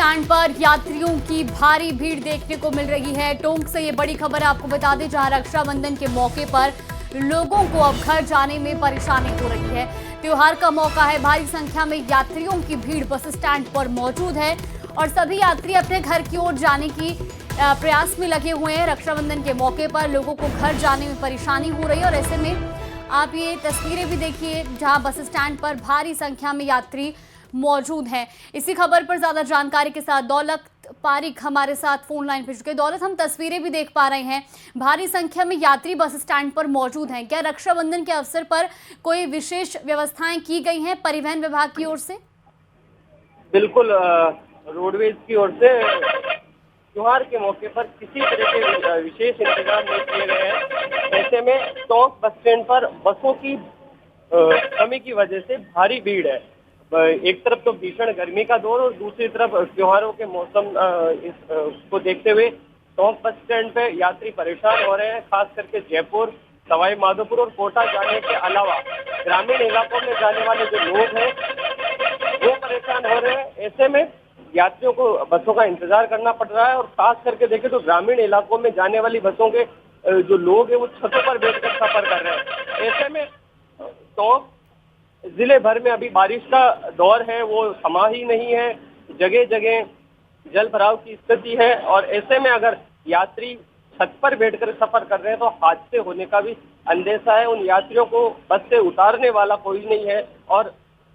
Stand पर यात्रियों की भारी भीड़ देखने को मिल रही है। टोंक से ये बड़ी खबर आपको बता दें, जहां रक्षाबंधन के मौके पर लोगों को अब घर जाने में परेशानी हो रही है। त्योहार का मौका है, भारी संख्या में यात्रियों की भीड़ बस स्टैंड पर मौजूद है और सभी यात्री अपने घर की ओर जाने की प्रयास में लगे हुए हैं। रक्षाबंधन के मौके पर लोगों को घर जाने में परेशानी हो रही है और ऐसे में आप ये तस्वीरें भी देखिए, जहां बस स्टैंड पर भारी संख्या में यात्री मौजूद हैं। इसी खबर पर ज्यादा जानकारी के साथ दौलत पारिक हमारे साथ फोन लाइन पर चुके। दौलत, हम तस्वीरें भी देख पा रहे हैं, भारी संख्या में यात्री बस स्टैंड पर मौजूद हैं। क्या रक्षाबंधन के अवसर पर कोई विशेष व्यवस्थाएं की गई हैं परिवहन विभाग की ओर से? बिल्कुल, रोडवेज की ओर से त्योहार के मौके पर किसी तरह के विशेष इंतजाम नहीं किए गए हैं। ऐसे में टोंक बस स्टैंड पर बसों की कमी की वजह से भारी भीड़ है। एक तरफ तो भीषण गर्मी का दौर और दूसरी तरफ त्योहारों के मौसम को देखते हुए टोंक बस स्टैंड पे यात्री परेशान हो रहे हैं। खास करके जयपुर, सवाई माधोपुर और कोटा जाने के अलावा ग्रामीण इलाकों में जाने वाले जो लोग हैं वो परेशान हो रहे हैं। ऐसे में यात्रियों को बसों का इंतजार करना पड़ रहा है और खास करके देखें तो ग्रामीण इलाकों में जाने वाली बसों के जो लोग हैं वो छतों पर बैठकर सफर कर रहे हैं। ऐसे में टोंक जिले भर में अभी बारिश का दौर है, वो थमा ही नहीं है। जगह जगह जल भराव की स्थिति है और ऐसे में अगर यात्री छत पर बैठकर सफर कर रहे हैं तो हादसे होने का भी अंदेशा है। उन यात्रियों को बस से उतारने वाला कोई नहीं है और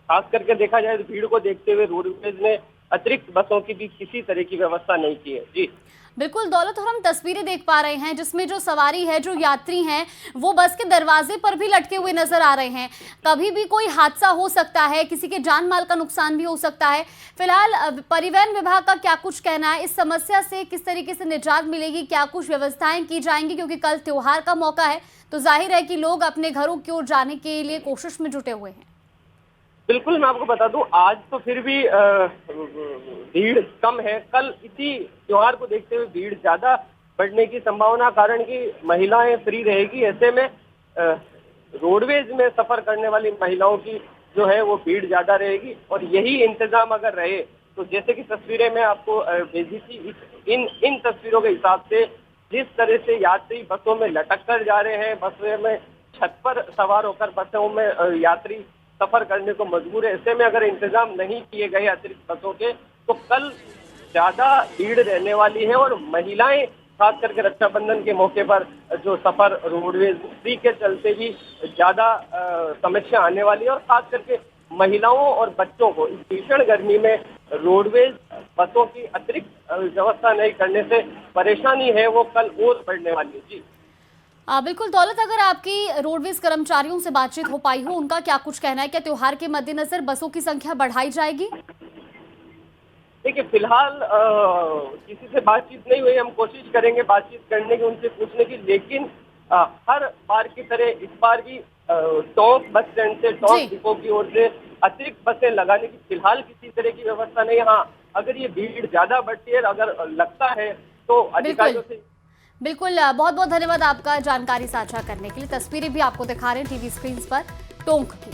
खास करके देखा जाए तो भीड़ को देखते हुए रोडवेज ने अतिरिक्त बसों की भी किसी तरह की व्यवस्था नहीं की है। जी बिल्कुल दौलत, और हम तस्वीरें देख पा रहे हैं जिसमें जो सवारी है, जो यात्री हैं, वो बस के दरवाजे पर भी लटके हुए नजर आ रहे हैं। कभी भी कोई हादसा हो सकता है, किसी के जान माल का नुकसान भी हो सकता है। फिलहाल परिवहन विभाग का क्या कुछ कहना है, इस समस्या से किस तरीके से निजात मिलेगी, क्या कुछ व्यवस्थाएं की जाएंगी? क्योंकि कल त्योहार का मौका है तो जाहिर है कि लोग अपने घरों की ओर जाने के लिए कोशिश में जुटे हुए हैं। बिल्कुल, मैं आपको बता दूं, आज तो फिर भी भीड़ कम है। कल इसी त्योहार को देखते हुए भीड़ ज्यादा बढ़ने की संभावना, कारण कि महिलाएं फ्री रहेगी। ऐसे में रोडवेज में सफर करने वाली महिलाओं की जो है वो भीड़ ज्यादा रहेगी और यही इंतजाम अगर रहे तो जैसे कि तस्वीरें मैं आपको भेजी थी, इन तस्वीरों के हिसाब से जिस तरह से यात्री बसों में लटक कर जा रहे हैं, बसों में छत पर सवार होकर बसों में यात्री सफर करने को मजबूर है। ऐसे में अगर इंतजाम नहीं किए गए अतिरिक्त बसों के तो कल ज्यादा भीड़ रहने वाली है और महिलाएं खास करके रक्षाबंधन के मौके पर जो सफर रोडवेज फ्री के चलते भी ज्यादा समस्या आने वाली है और खास करके महिलाओं और बच्चों को इस भीषण गर्मी में रोडवेज बसों की अतिरिक्त व्यवस्था नहीं करने से परेशानी है वो कल और बढ़ने वाली है। जी बिल्कुल दौलत, अगर आपकी रोडवेज कर्मचारियों से बातचीत हो पाई हो, उनका क्या कुछ कहना है? क्या त्योहार के मद्देनजर बसों की संख्या बढ़ाई जाएगी? देखिए, फिलहाल किसी से बातचीत नहीं हुई। हम कोशिश करेंगे बातचीत करने की, उनसे पूछने की, लेकिन हर बार की तरह इस बार भी टोंक बस स्टैंड से टोंक डिपो की ओर से अतिरिक्त बसें लगाने की फिलहाल किसी तरह की व्यवस्था नहीं। हाँ, अगर ये भीड़ ज्यादा बढ़ती है, अगर लगता है तो अधिकारियों से बिल्कुल बहुत बहुत धन्यवाद आपका जानकारी साझा करने के लिए। तस्वीरें भी आपको दिखा रहे हैं टीवी स्क्रीन पर टोंक की।